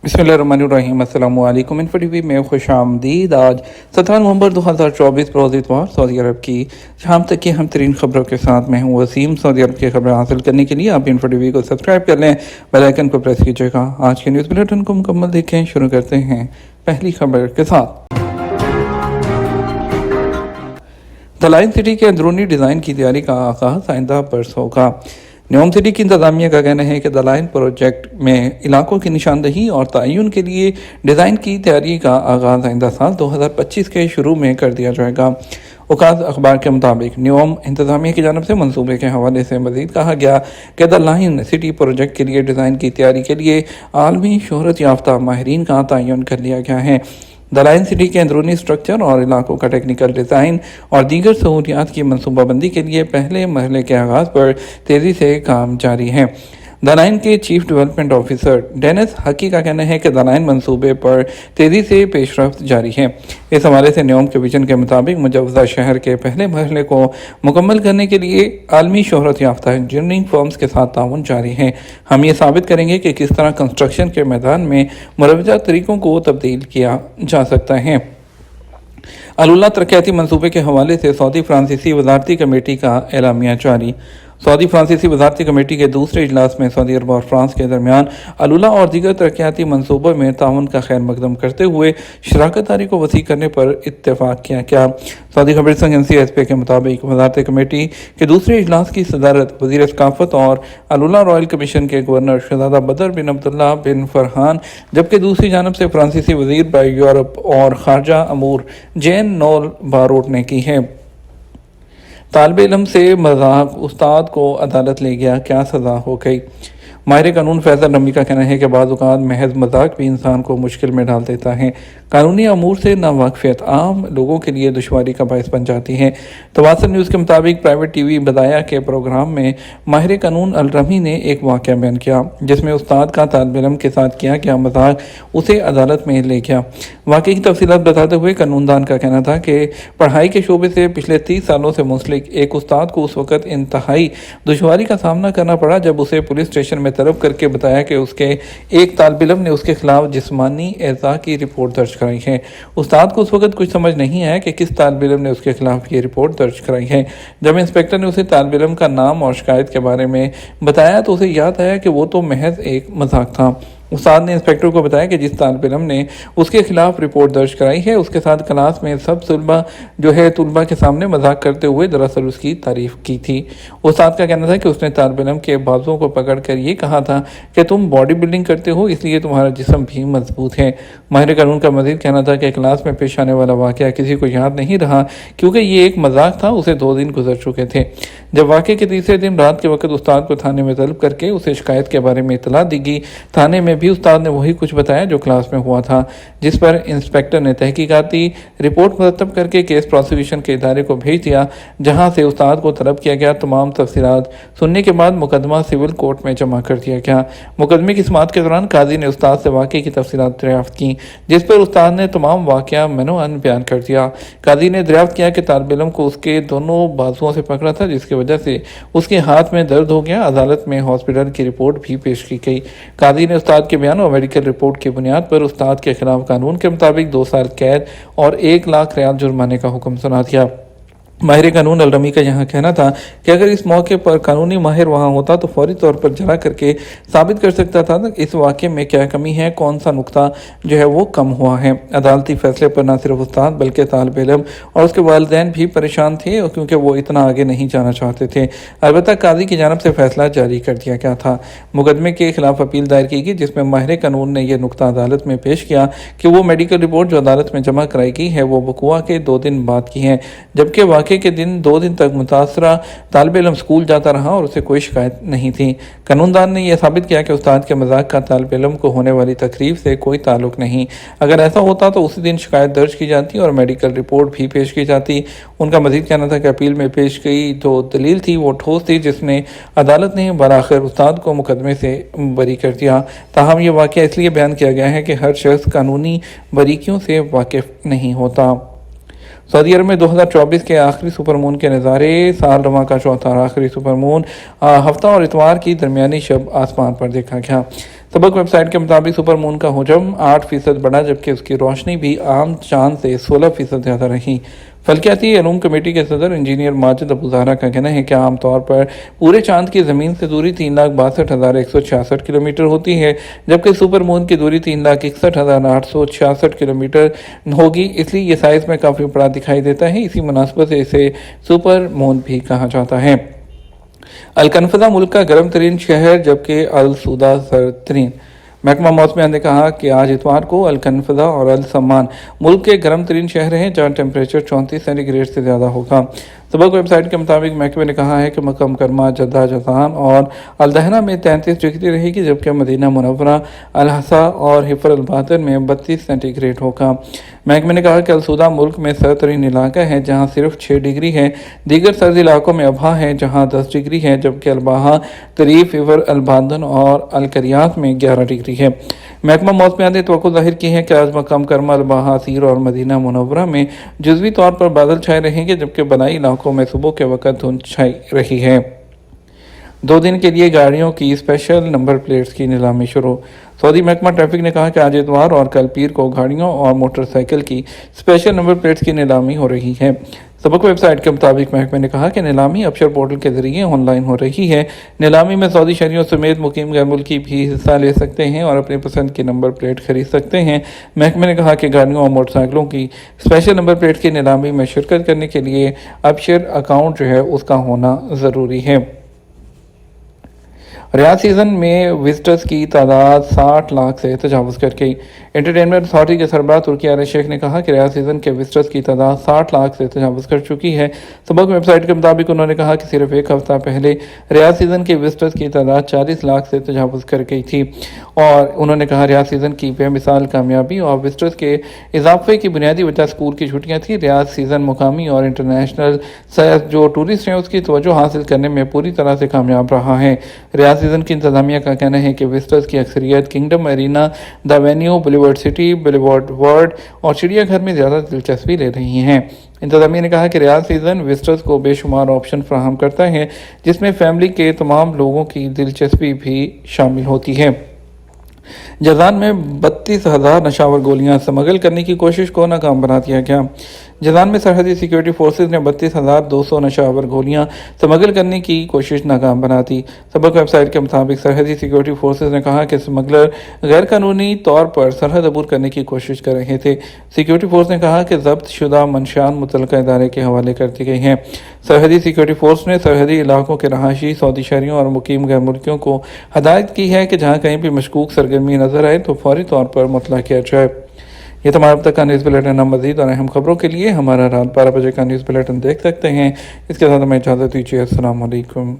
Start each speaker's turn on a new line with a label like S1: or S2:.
S1: बिस्मिल्लाहिर्रहमानिर्रहीम। अस्सलामु अलैकुम। इन्फो टीवी में खुश आमदीद। आज 17 नवंबर 2024 रोज़ इतवार सऊदी अरब की शाम तक की अहम तरीन खबरों के साथ मैं हूँ वसीम। सऊदी अरब की खबरें हासिल करने के लिए आप इन्फो टीवी को सब्सक्राइब कर लें, बेल आइकन को प्रेस कीजिएगा। आज के न्यूज़ बुलेटिन को मुकम्मल देखें। शुरू करते हैं पहली खबर के साथ। द लाइन सिटी के अंदरूनी डिज़ाइन की तैयारी का आगाज़ आइंदा बरस होगा। न्योम सिटी की इंतजामिया का कहना है कि द लाइन प्रोजेक्ट में इलाकों की निशानदही और तयन के लिए डिज़ाइन की तैयारी का आगाज़ आइंदा साल 2025 के शुरू में कर दिया जाएगा। औकात अखबार के मुताबिक न्योम इंतजामिया की जानब से मनसूबे के हवाले से मजीद कहा गया कि द लाइन सिटी प्रोजेक्ट के लिए डिज़ाइन की तैयारी के लिए आलमी शोहरत याफ्ता माहिरीन का तयन कर लिया गया है। द लाइन सिटी के अंदरूनी स्ट्रक्चर और इलाकों का टेक्निकल डिज़ाइन और दीगर सहूलियात की मनसूबाबंदी के लिए पहले मरहले के आगाज़ पर तेज़ी से काम जारी है। द लाइन के चीफ डेवलपमेंट ऑफिसर डेनिस हकी का कहना है कि द लाइन मनसूबे पर तेज़ी से पेशरफ्त जारी है। इस हवाले से न्योम के विजन के मुताबिक मुजव्वज़ा शहर के पहले मरहले को मुकम्मल करने के लिए आलमी शोहरत याफ्ता इंजीनियरिंग फर्म्स के साथ ताउन जारी है। हम ये साबित करेंगे कि किस तरह कंस्ट्रक्शन के मैदान में मुरवजा तरीक़ों को तब्दील किया जा सकता है। अलुल्ला तरक्याती मनसूबे के हवाले से सऊदी फ्रांसीसी वजारती कमेटी का एलामिया जारी। सऊदी फ्रांसीसी वजारती कमेटी के दूसरे इजलास में सऊदी अरब और फ्रांस के दरमियान अलुल्ला और दीगर तरक्याती मनसूबों में ताउन का खैर मकदम करते हुए शराकत दारी को वसी करने पर इत्तेफाक किया गया। सऊदी खबर एजेंसी एसपी के मुताबिक वजारती कमेटी के दूसरे इजलास की सदारत वज़ीर सकाफत और अलुल्ला रॉयल कमीशन के गवर्नर शहजादा बदर बिन अब्दुल्ला बिन फरहान, जबकि दूसरी जानब से फ्रांसीसी वज़ीर बाय यूरोप और खारजा अमूर जेन नोल बारोट ने की है। तालिब इल्म से मजाक, उस्ताद को अदालत ले गया, क्या सज़ा हो गई। माहिर कानून फैसल रमी का कहना है कि बाज़ औक़ात महज मजाक भी इंसान को मुश्किल में डाल देता है। कानूनी अमूर से नावाकफियत आम लोगों के लिए दुश्वारी का बायस बन जाती है। तवासर न्यूज़ के मुताबिक प्राइवेट टीवी बताया के प्रोग्राम में माहिर कानून अल रमी ने एक वाक़या बयान किया जिसमें उस्ताद का तालिब इल्म के साथ किया गया मजाक उसे अदालत में ले गया। वाक़े की तफसीलात बताते हुए कानूनदान का कहना था कि पढ़ाई के शोबे से पिछले 30 सालों से मुंसलिक एक उस्ताद को उस वक़्त इंतहाई दुश्वारी का सामना करना पड़ा जब उसे पुलिस स्टेशन में तलब करके बताया कि उसके एक तालिब इल्म ने उसके खिलाफ जिस्मानी एज़ा की रिपोर्ट दर्ज कराई है। उस्ताद को उस वक्त कुछ समझ नहीं आया कि किस तालिब इल्म ने उसके खिलाफ ये रिपोर्ट दर्ज कराई है। जब इंस्पेक्टर ने उसे तालिब इल्म का नाम और शिकायत के बारे में बताया तो उसे याद आया कि वो तो महज एक मजाक था। उस्ताद ने इंस्पेक्टर को बताया कि जिस तालिब इल्म ने उसके खिलाफ रिपोर्ट दर्ज कराई है उसके साथ क्लास में सब तुलबा के सामने मजाक करते हुए दरअसल उसकी तारीफ की थी। उस्ताद का कहना था कि उसने तालिब इल्म के बाजुओं को पकड़ कर ये कहा था कि तुम बॉडी बिल्डिंग करते हो इसलिए तुम्हारा जिस्म भी मजबूत है। माहिर कानून का मजीद कहना था कि क्लास में पेश आने वाला वाक़या किसी को याद नहीं रहा क्योंकि ये एक मजाक था। उसे 2 दिन गुजर चुके थे जब वाक़े के तीसरे दिन रात के वक्त उस्ताद को थाने में तलब करके उसे शिकायत के बारे में इतला दी गई। थाने में भी उस्ताद ने वही कुछ बताया जो क्लास में हुआ था, जिस पर इंस्पेक्टर ने तहकीकाती रिपोर्ट मुरतब करके केस प्रोसिक्यूशन के इदारे को भेज दिया जहां से उस्ताद को तलब किया गया। तमाम तफसीलात सुनने के बाद मुकदमा सिविल कोर्ट में जमा कर दिया गया। मुकदमे की समाअत के दौरान काजी ने उस्ताद से वाक़े की तफसीलात दरियाफ्त की जिस पर उस्ताद ने तमाम वाक़या मनोअन बयान कर दिया। काजी ने दरियाफ्त किया कि तालिब इल्म को उसके दोनों बाजुओं से पकड़ा था जिसकी वजह से उसके हाथ में दर्द हो गया। अदालत में हॉस्पिटल की रिपोर्ट भी पेश की गई। काजी ने उस्ताद के बयान और मेडिकल रिपोर्ट की बुनियाद पर उस्ताद के खिलाफ कानून के मुताबिक 2 साल कैद और 1 लाख रियाल जुर्माने का हुक्म सुना दिया। माहिर कानून अल रमी का यहाँ कहना था कि अगर इस मौके पर कानूनी माहिर वहाँ होता तो फौरी तौर पर जरा करके साबित कर सकता था कि इस वाक़े में क्या कमी है, कौन सा नुक्ता जो है वो कम हुआ है। अदालती फैसले पर न सिर्फ उस्ताद बल्कि तालिब इल्म और उसके वालिदैन भी परेशान थे क्योंकि वो इतना आगे नहीं जाना चाहते थे। अलबत्ता काजी की जानब से फैसला जारी कर दिया गया था। मुकदमे के खिलाफ अपील दायर की गई जिसमें माहिर कानून ने यह नुक्ता अदालत में पेश किया कि वो मेडिकल रिपोर्ट जो अदालत में जमा कराई गई है वो वक़ुआ के 2 दिन बाद की है, जबकि वाक़े के दिन 2 दिन तक मुतासरा तालिब इल्म स्कूल जाता रहा और उसे कोई शिकायत नहीं थी। कानूनदान ने यह साबित किया कि उस्ताद के मजाक का तालिब इल्म को होने वाली तकलीफ से कोई ताल्लुक नहीं। अगर ऐसा होता तो उसी दिन शिकायत दर्ज की जाती और मेडिकल रिपोर्ट भी पेश की जाती। उनका मजीद कहना था कि अपील में पेश की जो दलील थी वो ठोस थी जिसने अदालत ने बराखिर उस्ताद को मुकदमे से बरी कर दिया। ताहम यह वाक़या इसलिए बयान किया गया है कि हर शख्स कानूनी बारीकियों से वाकिफ़ नहीं होता। सऊदी अरब में 2024 के आखिरी सुपर मून के नज़ारे, साल रवां का चौथा और आखिरी सुपर मून हफ्ता और इतवार की दरमियानी शब आसमान पर देखा गया। सबक वेबसाइट के मुताबिक सुपर मून का हजम 8% बढ़ा, जबकि उसकी रोशनी भी आम चांद से 16% ज़्यादा रही। फल्कियाती अलूम कमेटी के सदर इंजीनियर माजिद अबू ज़हरा का कहना है कि आमतौर पर पूरे चांद की ज़मीन से दूरी 3,62,166 किलोमीटर होती है, जबकि सुपर मून की दूरी 3,61,866 किलोमीटर होगी। इसलिए ये साइज़ में काफ़ी बड़ा दिखाई देता है। इसी मुनासबत से इसे सुपर मून भी कहा जाता है। अलकनफदा मुल्क का गर्म तरीन शहर, जबकि अल सूदा सर्द तरीन। महकमा मौसमियात ने कहा कि आज इतवार को अलकनफदा और अल सम्मान मुल्क के गर्म तरीन शहर हैं, जहाँ टेम्परेचर 34 सेंटीग्रेड से ज़्यादा होगा। सबक वेबसाइट के मुताबिक महकमे ने कहा है कि मक्का मुकरमा, जद्दा, जज़ान और अलदहना में 33 डिग्री रहेगी, जबकि मदीना मुनव्वरा, अलहसा और हिफर अलबातन में 32 सेंटीग्रेड होगा। महकमे ने कहा कि अलसूदा मुल्क में सर्द तरीन इलाका है, जहाँ सिर्फ 6 डिग्री है। दीगर सर्द इलाकों में अबहा है, जहाँ 10 डिग्री है, जबकि अलबाहा, तरीफ, हिफर अलबातन और अलकरियात में 11 डिग्री है। महकमा मौसमियात ने तवक्को जाहिर की है कि आज मक्का मुकरमा, अलबाहा, सीर और मदीना मुनव्वरा में जुज़वी तौर पर बादल छाए रहेंगे, जबकि बलाई इलाकों में सुबह के वक्त धुंध छाई रही है। 2 दिन के लिए गाड़ियों की स्पेशल नंबर प्लेट्स की नीलामी शुरू। सऊदी महकमा ट्रैफिक ने कहा कि आज इतवार और कल पीर को गाड़ियों और मोटरसाइकिल की स्पेशल नंबर प्लेट्स की नीलामी हो रही है। सबक वेबसाइट के मुताबिक महकमे ने कहा कि नीलामी अबशर पोर्टल के जरिए ऑनलाइन हो रही है। नीलामी में सऊदी शहरियों समेत मुकीम गैर मुल्की भी हिस्सा ले सकते हैं और अपनी पसंद की नंबर प्लेट खरीद सकते हैं। महकमे ने कहा कि गाड़ियों और मोटरसाइकिलों की स्पेशल नंबर प्लेट की नीलामी में शिरकत करने के लिए अबशर अकाउंट जो है उसका होना ज़रूरी है। रियाद सीज़न में विजिटर्स की तादाद 60 लाख से तजावज़ कर गई। एंटरटेनमेंट अथॉरिटी के सरबराह तुर्की आर शेख ने कहा कि रियाद सीज़न के विजिटर्स की तादाद 60 लाख से तजावज़ कर चुकी है। सबक वेबसाइट के मुताबिक उन्होंने कहा कि सिर्फ एक हफ्ता पहले रियाद सीज़न के विजिटर्स की तादाद 40 लाख से तजावज़ कर गई थी। और उन्होंने कहा रियाद सीज़न की बेमिसाल कामयाबी और विजिटर्स के इजाफे की बुनियादी वजह स्कूल की छुट्टियाँ थी। रियाद सीज़न मुकामी और इंटरनेशनल जो टूरिस्ट हैं उसकी तवज्जो हासिल करने में पूरी तरह से कामयाब रहा है। रियाद सीज़न की इंतजामिया का कहना है कि विजिटर्स की अक्सरियत kingdom arena, the venue, boulevard city, boulevard world और चिड़ियाघर में ज़्यादा दिलचस्पी ले रही हैं। इंतजामिया ने कहा कि रियाद सीज़न विजिटर्स को बेशुमार ऑप्शन फराहम करता है, जिसमें फैमिली के तमाम लोगों की दिलचस्पी भी शामिल होती है। जज़ान में 32,000 नशावर गोलियां स्मगल करने की कोशिश को नाकाम बना दिया गया। जज़ान में सरहदी सिक्योरिटी फोर्सेज ने 32,200 नशावर गोलियां स्मगल करने की कोशिश नाकाम बना दी। सबक वेबसाइट के मुताबिक सरहदी सिक्योरिटी फोर्सेज ने कहा कि स्मगलर गैर कानूनी तौर पर सरहद अबूर करने की कोशिश कर रहे थे। सिक्योरिटी फोर्स ने कहा कि जब्त शुदा मंशान मुतलका इदारे के हवाले कर दी गई हैं। सरहदी सिक्योरिटी फोर्स ने सरहदी इलाकों के रहायशी सऊदी शहरियों और मुकीम गैर मुल्कियों को हदायत की है कि जहाँ कहीं भी मशकूक सरगर्मी नजर आए तो फौरी तौर पर मुतला किया जाए। ये तमाम अब तक का न्यूज़ बुलेटिन। मज़ीद और अहम खबरों के लिए हमारा रात 12 बजे का न्यूज़ बुलेटिन देख सकते हैं। इसके साथ हमें इजाज़त दीजिए। अस्सलाम वालेकुम।